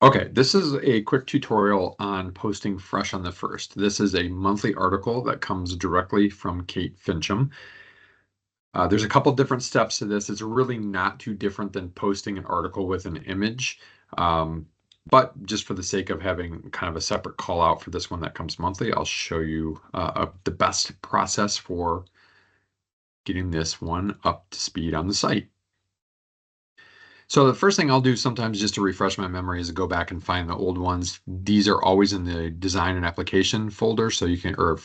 Okay, this is a quick tutorial on posting fresh on the 1st. This is a monthly article that comes directly from Kate Fincham. There's a couple different steps to this. It's really not too different than posting an article with an image. But just for the sake of having kind of a separate call out for this one that comes monthly, I'll show you the best process for getting this one up to speed on the site. So the first thing I'll do sometimes just to refresh my memory is go back and find the old ones. These are always in the design and application folder, so you can, or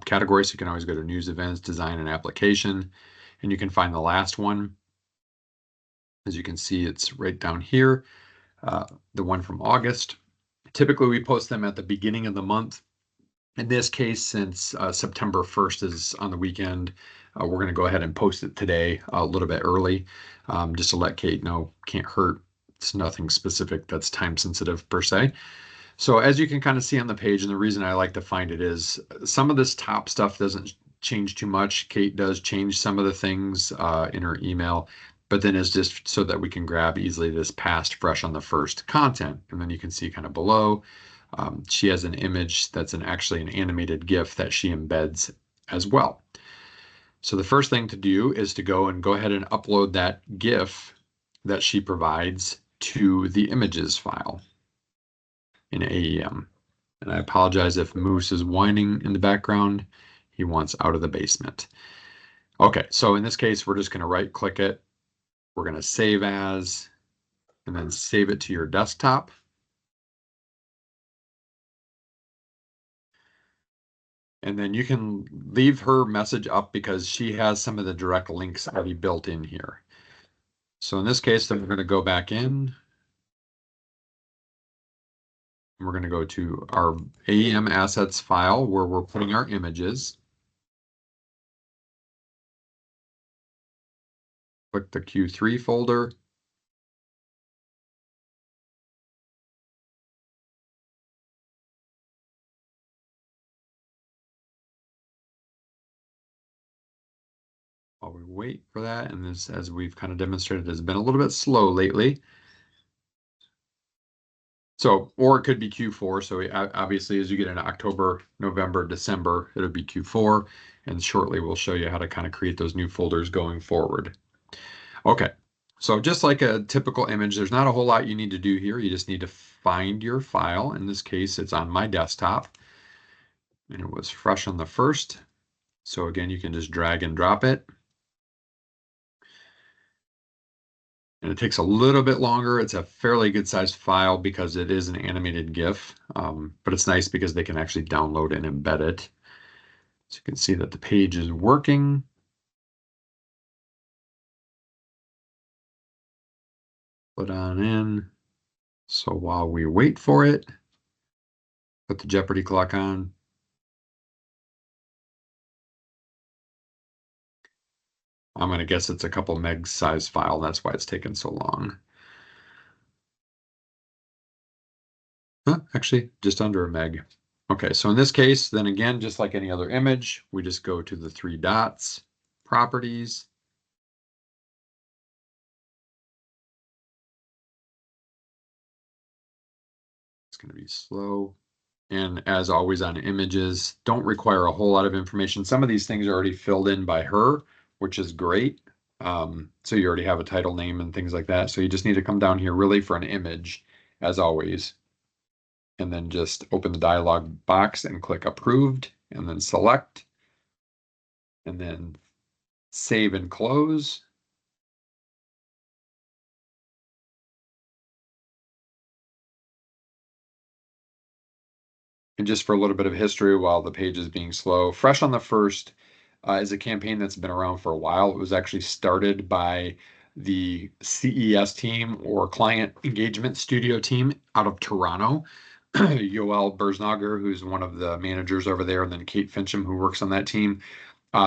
category, so you can always go to news, events, design, and application, and you can find the last one. As you can see, it's right down here, the one from August. Typically, we post them at the beginning of the month. In this case, since September 1st is on the weekend, we're going to go ahead and post it today a little bit early, just to let Kate know. Can't hurt. It's nothing specific that's time sensitive per se. So as you can kind of see on the page, and the reason I like to find it is some of this top stuff doesn't change too much. Kate does change some of the things in her email, but then it's just so that we can grab easily this past fresh on the 1st content. And then you can see kind of below, she has an image that's actually an animated GIF that she embeds as well. So the first thing to do is to go ahead and upload that GIF that she provides to the images file in AEM. And I apologize if Moose is whining in the background. He wants out of the basement. Okay, so in this case, we're just going to right click it. We're going to save as, and then save it to your desktop. And then you can leave her message up because she has some of the direct links already built in here. So in this case, then we're going to go back in. We're going to go to our AEM assets file where we're putting our images. Click the Q3 folder. While we wait for that, and this, as we've kind of demonstrated, has been a little bit slow lately. So, or it could be Q4. So obviously, as you get into October, November, December, it'll be Q4. And shortly, we'll show you how to kind of create those new folders going forward. Okay, so just like a typical image, there's not a whole lot you need to do here. You just need to find your file. In this case, it's on my desktop. And it was fresh on the 1st. So again, you can just drag and drop it. And it takes a little bit longer. It's a fairly good sized file because it is an animated GIF, but it's nice because they can actually download and embed it. So you can see that the page is working. Put on in. So while we wait for it, put the Jeopardy clock on. I'm going to guess it's a couple meg size file. That's why it's taken so long. Actually, just under a meg. Okay, so in this case, then again, just like any other image, we just go to the 3 dots, properties. It's going to be slow. And as always on images, don't require a whole lot of information. Some of these things are already filled in by her, which is great. So you already have a title name and things like that. So you just need to come down here really for an image, as always. And then just open the dialog box and click approved, and then select, and then save and close. And just for a little bit of history while the page is being slow, Fresh on the 1st is a campaign that's been around for a while. It was actually started by the CES team, or Client Engagement Studio team, out of Toronto. Yoel Bersnager, who's one of the managers over there, and then Kate Fincham, who works on that team.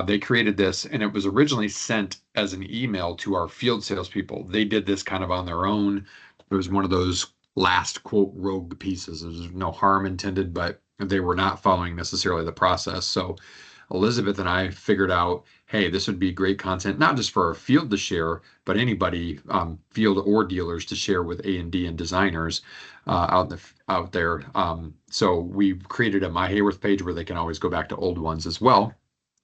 They created this, and it was originally sent as an email to our field salespeople. They did this kind of on their own. It was one of those last quote rogue pieces. There's no harm intended, but they were not following necessarily the process. So Elizabeth and I figured out, hey, this would be great content, not just for our field to share, but anybody, field or dealers to share with A&D and designers out there. So we created a My Hayworth page where they can always go back to old ones as well.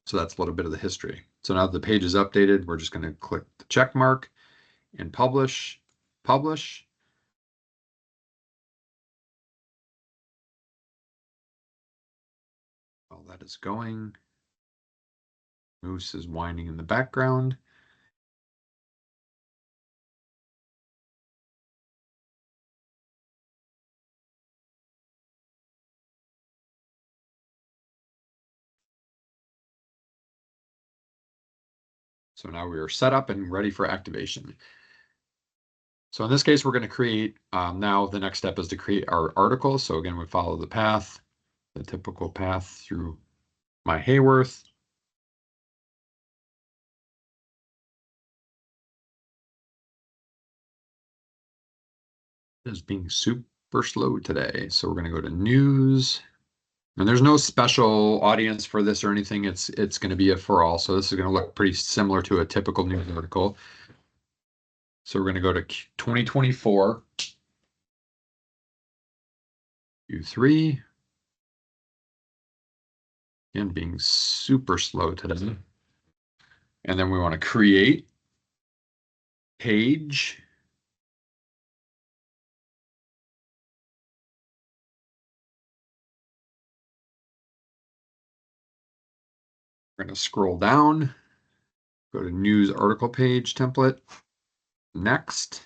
So that's a little bit of the history. So now that the page is updated, we're just going to click the check mark and publish. While that is going, Moose is whining in the background. So now we are set up and ready for activation. So in this case, we're going to create, now the next step is to create our article. So again, we follow the path, the typical path through My Hayworth. It is being super slow today. So we're going to go to news. And there's no special audience for this or anything. It's going to be a for all. So this is going to look pretty similar to a typical news article. So we're going to go to 2024 Q3. Again, being super slow today. And then we want to create page. We're going to scroll down, go to news article page template, next.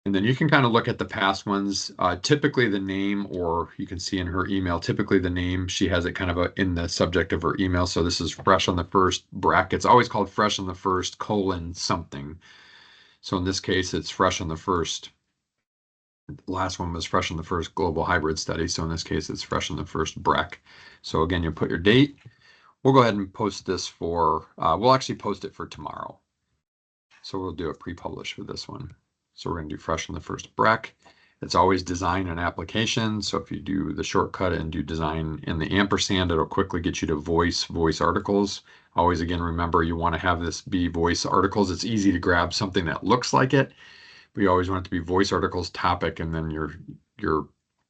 And then you can kind of look at the past ones. Typically the name, or you can see in her email, typically the name, she has it kind of in the subject of her email. So this is fresh on the first bracket. It's always called fresh on the first colon something. So in this case, it's fresh on the first. The last one was fresh on the first global hybrid study. So in this case, it's fresh on the first BREC. So again, you put your date. We'll go ahead and post this for, we'll actually post it for tomorrow. So we'll do a pre-publish for this one. So we're going to do fresh on the first BREC. It's always design and application. So if you do the shortcut and do design in the ampersand, it'll quickly get you to voice articles. Always, again, remember you want to have this be voice articles. It's easy to grab something that looks like it. But you always want it to be voice articles, topic, and then your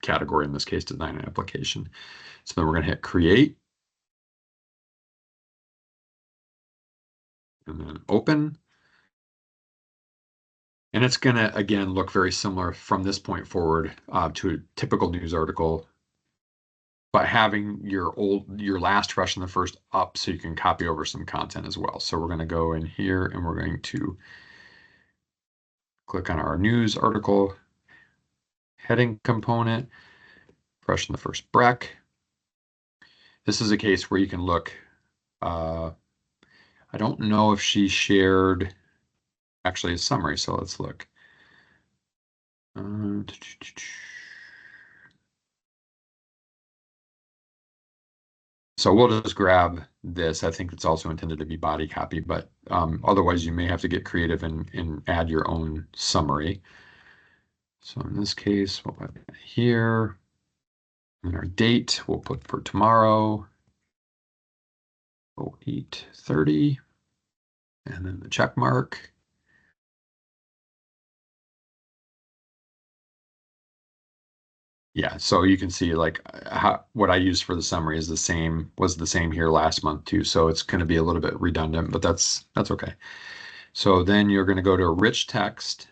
category, in this case, design and application. So then we're going to hit create. And then open. And it's going to, again, look very similar from this point forward to a typical news article, but having your last fresh in the first up so you can copy over some content as well. So we're going to go in here and we're going to click on our news article heading component, fresh in the first BREC. This is a case where you can look, I don't know if she shared actually a summary, so let's look. So we'll just grab this. I think it's also intended to be body copy, but otherwise you may have to get creative and add your own summary. So in this case, we'll put it here. And our date, we'll put for tomorrow, 08/30, and then the check mark. Yeah, so you can see like what I used for the summary is was the same here last month too. So it's going to be a little bit redundant, but that's okay. So then you're going to go to rich text.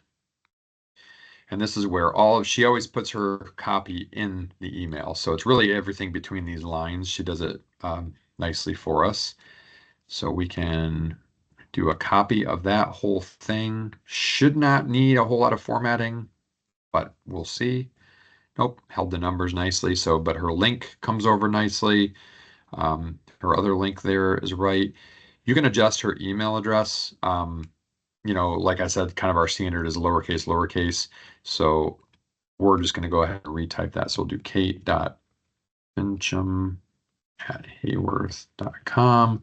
And this is where she always puts her copy in the email. So it's really everything between these lines. She does it nicely for us. So we can do a copy of that whole thing. Should not need a whole lot of formatting, but we'll see. Nope, held the numbers nicely. So, but her link comes over nicely. Her other link there is right. You can adjust her email address. Like I said, kind of our standard is lowercase. So we're just going to go ahead and retype that. So we'll do kate.fincham@hayworth.com.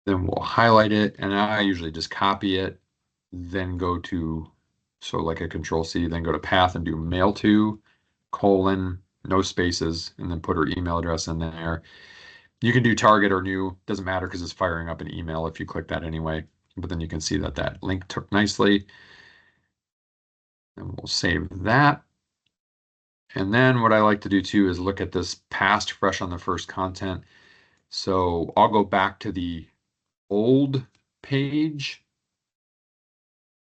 Then we'll highlight it. And I usually just copy it, then go to, so like a control C, then go to path and do mail to. colon, no spaces, and then put her email address in there. You can do target or new, doesn't matter because it's firing up an email if you click that anyway. But then you can see that that link took nicely. And we'll save that. And then what I like to do too is look at this past fresh on the first content. So I'll go back to the old page,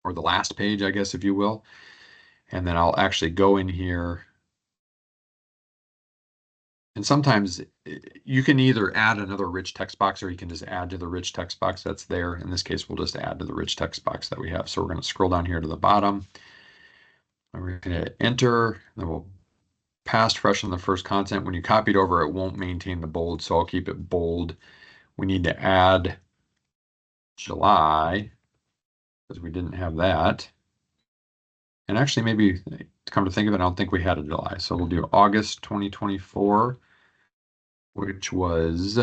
or the last page, I guess, if you will. And then I'll actually go in here. And sometimes you can either add another rich text box or you can just add to the rich text box that's there. In this case, we'll just add to the rich text box that we have. So we're going to scroll down here to the bottom. And we're going to hit enter. Then we'll past fresh on the first content. When you copy it over, it won't maintain the bold. So I'll keep it bold. We need to add July because we didn't have that. And actually, maybe to come to think of it, I don't think we had a July. So we'll do August 2024, which was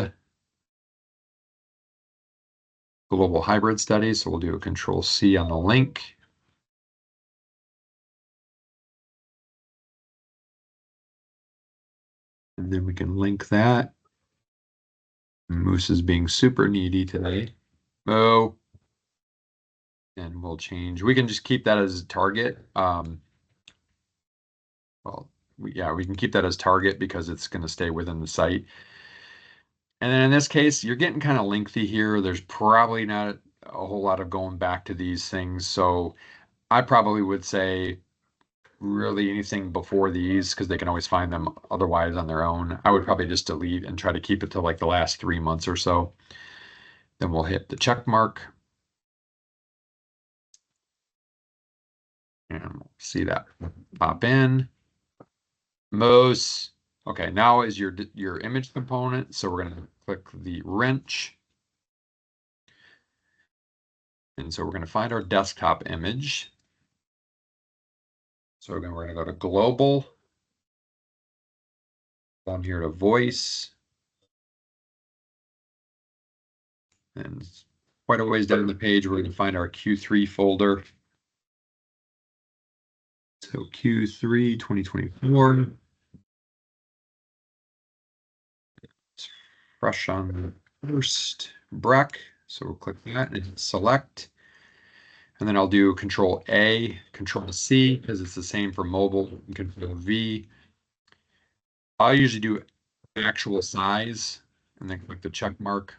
global hybrid study. So we'll do a Control C on the link. And then we can link that. Moose is being super needy today. Oh. And we'll change. We can just keep that as a target. Well, yeah, we can keep that as target because it's going to stay within the site. And then in this case, you're getting kind of lengthy here. There's probably not a whole lot of going back to these things. So I probably would say really anything before these, because they can always find them otherwise on their own. I would probably just delete and try to keep it to like the last 3 months or so. Then we'll hit the check mark. And we'll see that pop in. Moose. Okay, now is your image component. So we're going to click the wrench. And so we're going to find our desktop image. So we're going to go to global. Down here to voice. And quite a ways down the page, we're going to find our Q3 folder. So Q3 2024. It's fresh on the first Breck. So we'll click that and select. And then I'll do Control A, Control C, because it's the same for mobile, and Control V. I'll usually do actual size and then click the check mark.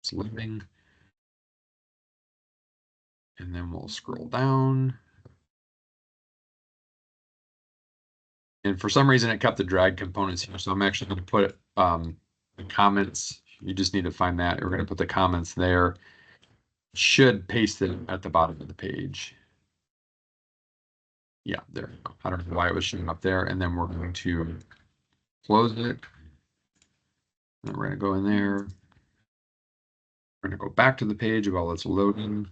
It's living. And then we'll scroll down. And for some reason, it kept the drag components here. So I'm actually going to put the comments. You just need to find that. We're going to put the comments there. Should paste it at the bottom of the page. Yeah, there. I don't know why it was showing up there. And then we're going to close it. And we're going to go in there. We're going to go back to the page while it's loading.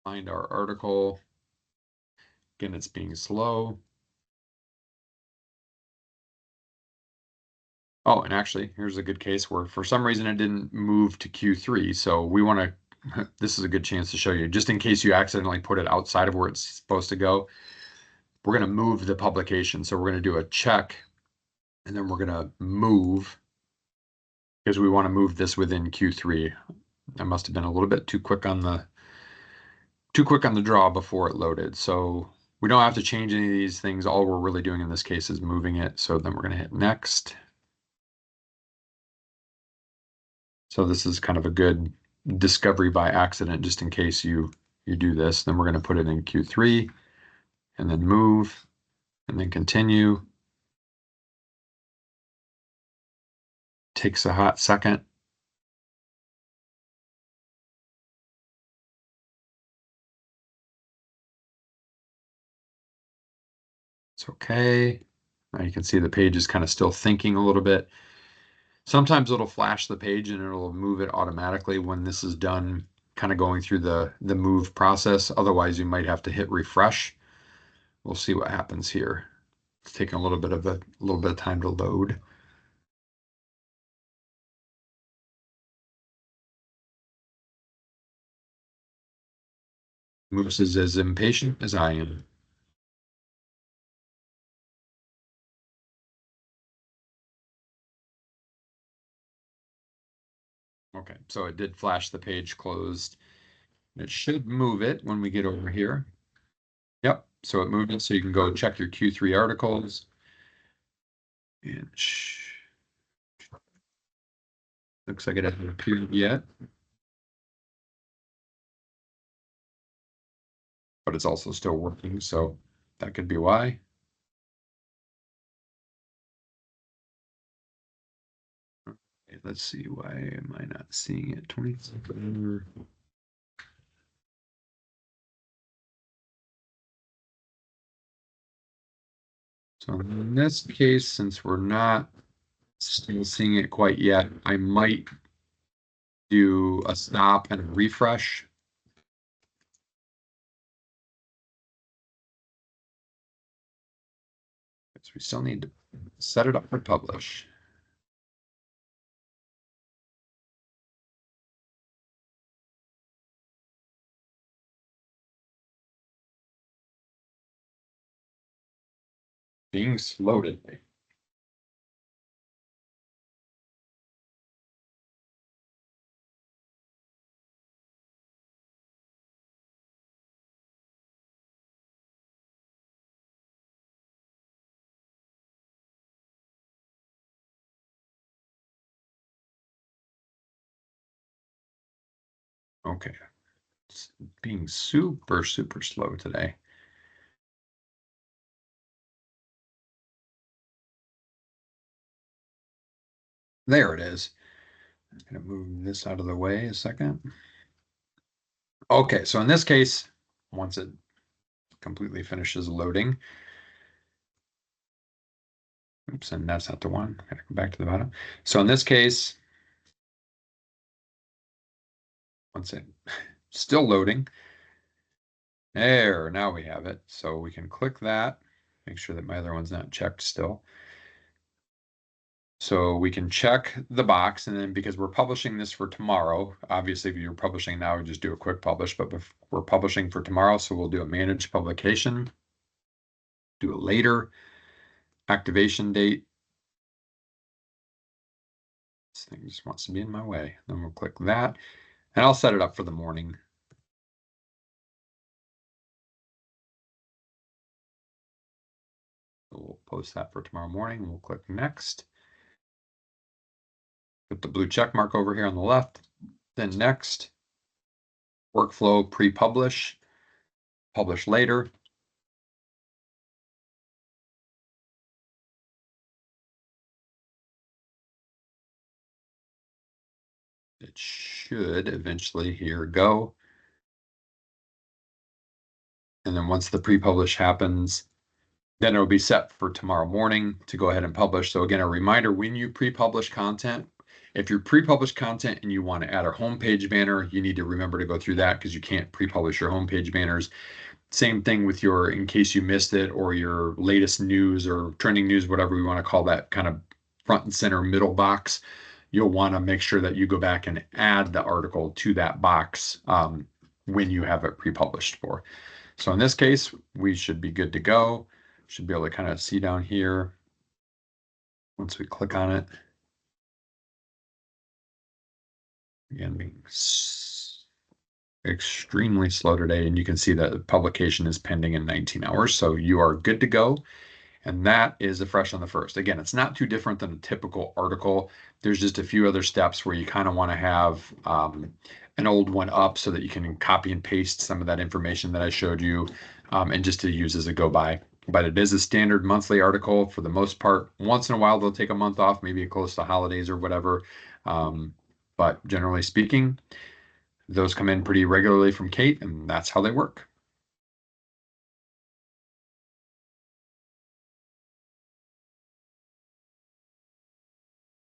Find our article. Again, it's being slow. Oh, and actually, here's a good case where for some reason it didn't move to Q3. So we want to, this is a good chance to show you, just in case you accidentally put it outside of where it's supposed to go. We're going to move the publication. So we're going to do a check and then we're going to move because we want to move this within Q3. I must have been a little bit too quick on the draw before it loaded. So we don't have to change any of these things. All we're really doing in this case is moving it. So then we're going to hit next. So this is kind of a good discovery by accident, just in case you do this. Then we're going to put it in Q3 and then move and then continue. Takes a hot second. It's okay. Now you can see the page is kind of still thinking a little bit. Sometimes it'll flash the page and it'll move it automatically when this is done, kind of going through the move process. Otherwise, you might have to hit refresh. We'll see what happens here. It's taking a little bit of time to load. Moose is as impatient as I am. Okay, so it did flash the page closed. It should move it when we get over here. Yep, so it moved it, so you can go check your Q3 articles. And looks like it hasn't appeared yet. But it's also still working, so that could be why. Okay, let's see, why am I not seeing it? 27. So in this case, since we're not still seeing it quite yet, I might do a stop and a refresh. So we still need to set it up for publish. Being slow today. Okay. It's being super slow today. There it is. I'm gonna move this out of the way a second. Okay, so in this case, once it completely finishes loading, oops, and that's not the one. Gotta go back to the bottom. So in this case, once it still loading, there, now we have it. So we can click that, make sure that my other one's not checked still. So we can check the box, and then because we're publishing this for tomorrow, obviously if you're publishing now, we just do a quick publish, but we're publishing for tomorrow, so we'll do a manage publication, do a later activation date. This thing just wants to be in my way. Then we'll click that, and I'll set it up for the morning. So we'll post that for tomorrow morning. We'll click next. Put the blue check mark over here on the left. Then next, workflow pre-publish, publish later. It should eventually here go. And then once the pre-publish happens, then it'll be set for tomorrow morning to go ahead and publish. So again, a reminder, when you pre-publish content, if you're pre-published content and you want to add a homepage banner, you need to remember to go through that because you can't pre-publish your homepage banners. Same thing with your, in case you missed it, or your latest news or trending news, whatever we want to call that kind of front and center middle box. You'll want to make sure that you go back and add the article to that box when you have it pre-published for. So in this case, we should be good to go. Should be able to kind of see down here once we click on it. Again, being extremely slow today, and you can see that the publication is pending in 19 hours. So you are good to go. And that is a fresh on the first. Again, it's not too different than a typical article. There's just a few other steps where you kind of want to have an old one up so that you can copy and paste some of that information that I showed you and just to use as a go by. But it is a standard monthly article for the most part. Once in a while, they'll take a month off, maybe close to holidays or whatever. But generally speaking, those come in pretty regularly from Kate, and that's how they work.